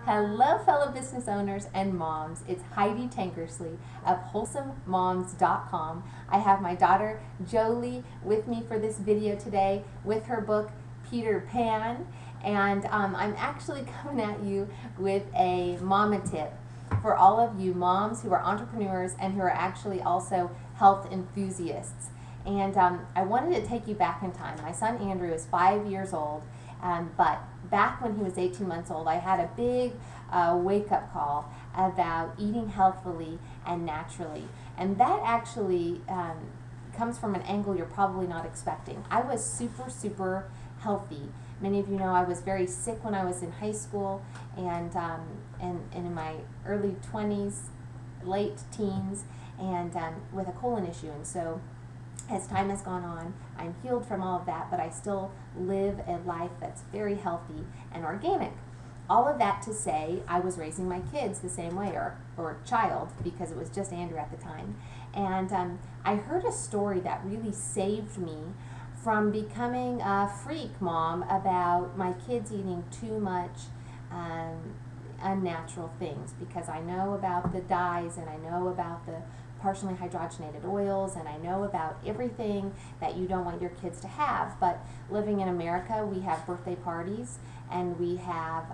Hello, fellow business owners and moms. It's Heidi Tankersley of WholesomeMoms.com. I have my daughter Jolie with me for this video today with her book Peter Pan, and I'm actually coming at you with a mama tip for all of you moms who are entrepreneurs and who are actually also health enthusiasts. And I wanted to take you back in time. My son Andrew is 5 years old, but back when he was 18 months old, I had a big wake-up call about eating healthfully and naturally. And that actually comes from an angle you're probably not expecting. I was super healthy. Many of you know I was very sick when I was in high school and in my early 20s, late teens, and with a colon issue. And so as time has gone on, I'm healed from all of that, but I still live a life that's very healthy and organic. All of that to say, I was raising my kids the same way, or child, because it was just Andrew at the time. And I heard a story that really saved me from becoming a freak mom about my kids eating too much unnatural things, because I know about the dyes and I know about the partially hydrogenated oils, and I know about everything that you don't want your kids to have. But living in America, we have birthday parties and we have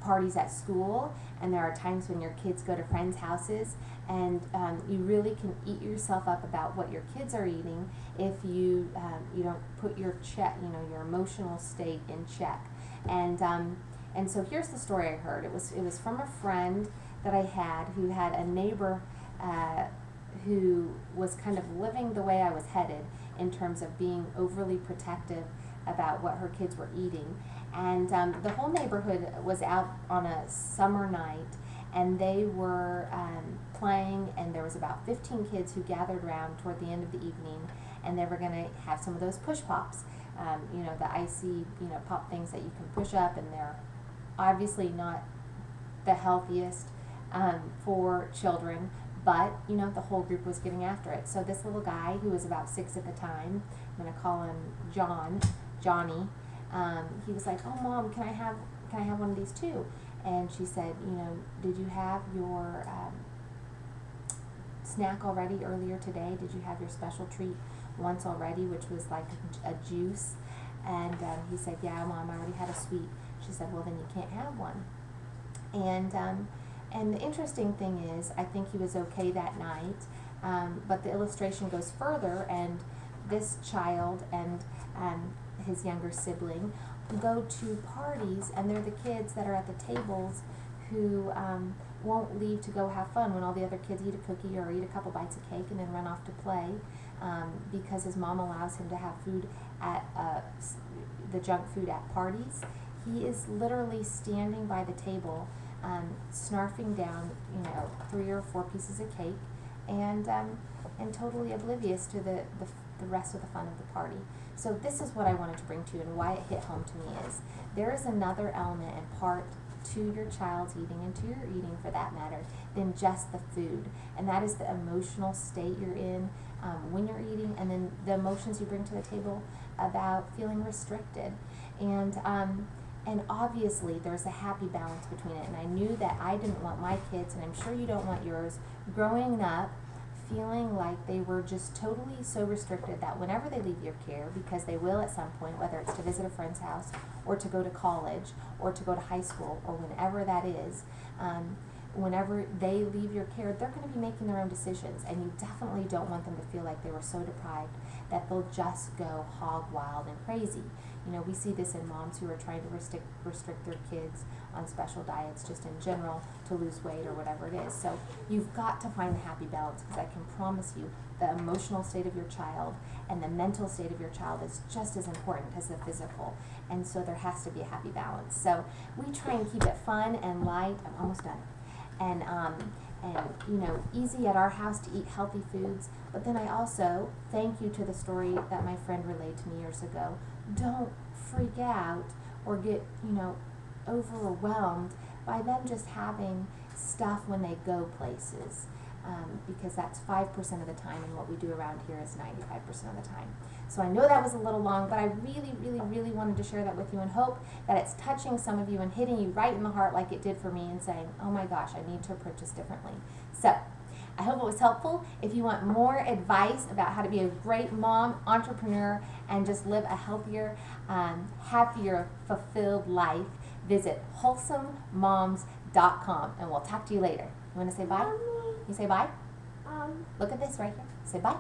parties at school, and there are times when your kids go to friends' houses, and you really can eat yourself up about what your kids are eating if you you don't put your your emotional state in check. And so here's the story I heard. It was from a friend that I had who had a neighbor who was kind of living the way I was headed in terms of being overly protective about what her kids were eating. And the whole neighborhood was out on a summer night, and they were playing, and there was about 15 kids who gathered around toward the end of the evening, and they were going to have some of those push pops, the icy pop things that you can push up, and they're obviously not the healthiest for children. But, the whole group was getting after it. So this little guy, who was about 6 at the time, I'm going to call him Johnny, he was like, "Oh, Mom, can I have one of these too?" And she said, "Did you have your snack already earlier today? Did you have your special treat once already, which was like a juice?" And he said, "Yeah, Mom, I already had a sweet." She said, "Well, then you can't have one." And the interesting thing is, I think he was okay that night, but the illustration goes further, and this child and his younger sibling go to parties, and they're the kids that are at the tables who won't leave to go have fun when all the other kids eat a cookie or eat a couple bites of cake and then run off to play, because his mom allows him to have food at the junk food at parties. He is literally standing by the table, snarfing down, 3 or 4 pieces of cake, and totally oblivious to the rest of the fun of the party. So this is what I wanted to bring to you, and why it hit home to me is there is another element and part to your child's eating, and to your eating for that matter, than just the food, and that is the emotional state you're in when you're eating, and then the emotions you bring to the table about feeling restricted. And obviously there's a happy balance between it, and I knew that I didn't want my kids, and I'm sure you don't want yours, growing up feeling like they were just totally so restricted that whenever they leave your care, because they will at some point, whether it's to visit a friend's house or to go to college or to go to high school or whenever that is, whenever they leave your care, they're going to be making their own decisions, and you definitely don't want them to feel like they were so deprived that they'll just go hog wild and crazy. We see this in moms who are trying to restrict their kids on special diets just in general to lose weight or whatever it is. So you've got to find the happy balance, because I can promise you the emotional state of your child and the mental state of your child is just as important as the physical. And so there has to be a happy balance. So we try and keep it fun and light. I'm almost done. And easy at our house to eat healthy foods. But then I also, thank you to the story that my friend relayed to me years ago, don't freak out or get, overwhelmed by them just having stuff when they go places. because that's 5% of the time, and what we do around here is 95% of the time. So I know that was a little long, but I really, really, really wanted to share that with you and hope that it's touching some of you and hitting you right in the heart like it did for me and saying, oh my gosh, I need to approach this differently. So I hope it was helpful. If you want more advice about how to be a great mom, entrepreneur, and just live a healthier, happier, fulfilled life, visit wholesomemoms.com, and we'll talk to you later. You want to say bye? Mommy. You say bye? Look at this right here. Say bye.